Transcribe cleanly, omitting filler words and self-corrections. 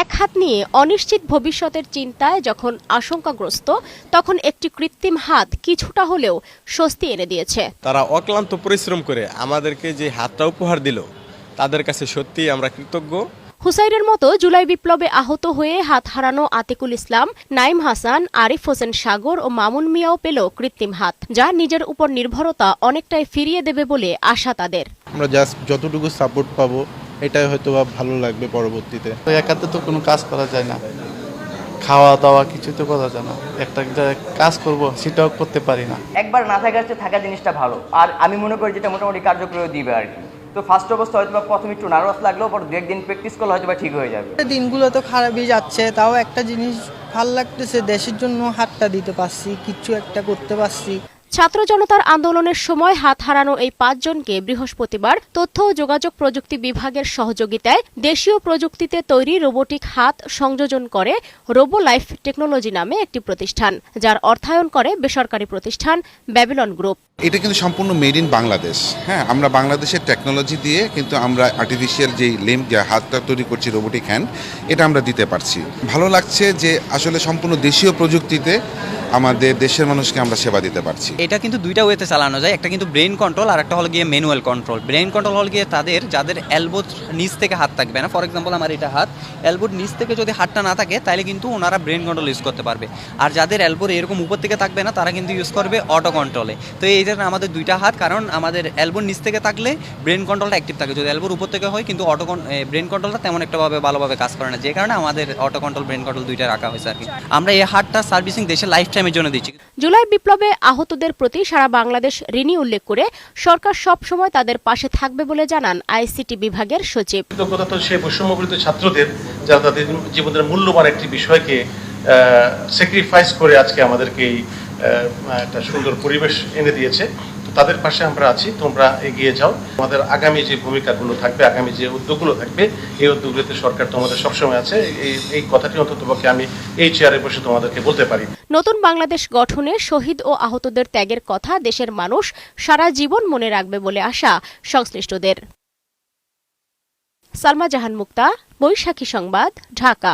এক হাত নিয়ে অনিশ্চিত ভবিষ্যতের চিন্তায় যখন আশঙ্কাগ্রস্ত তখন একটি কৃত্রিম হাত কিছুটা হলেও স্বস্তি এনে দিয়েছে। তারা অক্লান্ত পরিশ্রম করে আমাদেরকে যে হাতটা উপহার দিল তাদের কাছে সত্যিই আমরা কৃতজ্ঞ। হুসাইনের মতো জুলাই বিপ্লবে আহত হয়ে হাত হারানো আতিকুল ইসলাম, নাইম হাসান, আরিফ হোসেন সাগর ও মামুন মিয়াও পেল কৃত্রিম হাত, যা নিজের উপর নির্ভরতা অনেকটাই ফিরিয়ে দেবে বলে আশা তাদের। আমরা জাস্ট যতটুকু সাপোর্ট পাবো এটাই হয়তো বা ভালো লাগবে পরবর্তীতে। একাতে তো কোনো কাজ করা যায় না, খাওয়া দাওয়া কিছু তো করা যায় না, একটা কাজ করব সেটাও করতে পারি না। একবার না থাকার চেয়ে থাকা জিনিসটা ভালো, আর আমি মনে করি যেটা মোটামুটি কার্যকরী দিবে আর কি। তো ফার্স্ট অবস্থা হয়তো বা প্রথমে একটু নার্ভাস লাগলেও পর 2-1 দিন প্র্যাকটিস করলে হয়তো বা ঠিক হয়ে যাবে। দিনগুলো তো খারাপই যাচ্ছে, তাও একটা জিনিস ভাল লাগতেছে, দেশের জন্য হাতটা দিতে পারছি, কিছু একটা করতে পারছি। ছাত্র জনতার আন্দোলনের সময় হাত হারানো এই 5 জনকে বৃহস্পতিবার তথ্য ও যোগাযোগ প্রযুক্তি বিভাগের সহযোগিতায় দেশীয় প্রযুক্তিতে তৈরি রোবোটিক হাত সংযোজন করে রোবো লাইফ টেকনোলজি নামে একটি প্রতিষ্ঠান, যার অর্থায়ন করে বেসরকারি প্রতিষ্ঠান ব্যাবিলন গ্রুপ। এটা কিন্তু সম্পূর্ণ মেড ইন বাংলাদেশ। হ্যাঁ, আমরা বাংলাদেশের টেকনোলজি দিয়ে কিন্তু আমরা আর্টিফিশিয়াল যেই লিম্ব যে হাতটা তৈরি করছি রোবোটিক হ্যান্ড, এটা আমরা দিতে পারছি। ভালো লাগছে যে আসলে সম্পূর্ণ দেশীয় প্রযুক্তিতে আমাদের দেশের মানুষকে আমরা সেবা দিতে পারছি। এটা কিন্তু দুইটা ওয়েতে চালানো যায়, একটা কিন্তু ব্রেন কন্ট্রোল আর একটা হল গিয়ে ম্যানুয়াল কন্ট্রোল। ব্রেন কন্ট্রোল হল গিয়ে যাদের এলবোর নিচ থেকে হাত থাকবে না, ফর এক্সাম্পল আমার এটা হাত, এলবোর নিচ থেকে যদি হাতটা না থাকে তাহলে কিন্তু ওনারা ব্রেন কন্ট্রোল ইউজ করতে পারবে। আর যাদের এলবোর এরকম উপর থেকে থাকবে না তারা কিন্তু ইউজ করবে অটো কন্ট্রোলে। তো এই জন্য আমাদের দুইটা হাত, কারণ আমাদের এলবোর নিচ থেকে থাকলে ব্রেন কন্ট্রোলটা অ্যাক্টিভ থাকে, যদি এলবোর উপর থেকে হয় কিন্তু ব্রেন কন্ট্রোলটা তেমন একটা ভালোভাবে কাজ করে না, যে কারণে আমাদের অটো কন্ট্রোল ব্রেন কন্ট্রোল দুইটা রাখা হয়েছে আর কি। আমরা এই হাতটা সার্ভিসিং দেশের লাইফ টাইমের জন্য দিচ্ছি। জুলাই বিপ্লবে আহতদের প্রতি সারা বাংলাদেশ ঋণী উল্লেখ করে সরকার সব সময় তাদের পাশে থাকবে বলে জানান আইসিটি বিভাগের সচিব। কৃতজ্ঞতা তো সেই বৈষম্যবিরোধী ছাত্রদের, যারা তাদের জীবনের মূল্যবান একটি বিষয়কে স্যাক্রিফাইস করে আজকে আমাদেরকে একটা সুন্দর পরিবেশ এনে দিয়েছে। তো তাদের পাশে আমরা আছি, তোমরা এগিয়ে যাও। আমাদের আগামী যে ভূমিকাগুলো থাকবে, আগামী যে উদ্যোগগুলো থাকবে, এই উদ্যোগগুলোতে সরকার তোমাদের সবসময় আছে। এই কথাটি অন্ততপক্ষে আমি এই চেয়ারে বসে তোমাদেরকে বলতে পারি। নতুন বাংলাদেশ গঠনে শহীদ ও আহতদের ত্যাগের কথা দেশের মানুষ সারা জীবন মনে রাখবে বলে আশা সংশ্লিষ্টদের। সালমা জাহান মুক্তা, বৈশাখী সংবাদ, ঢাকা।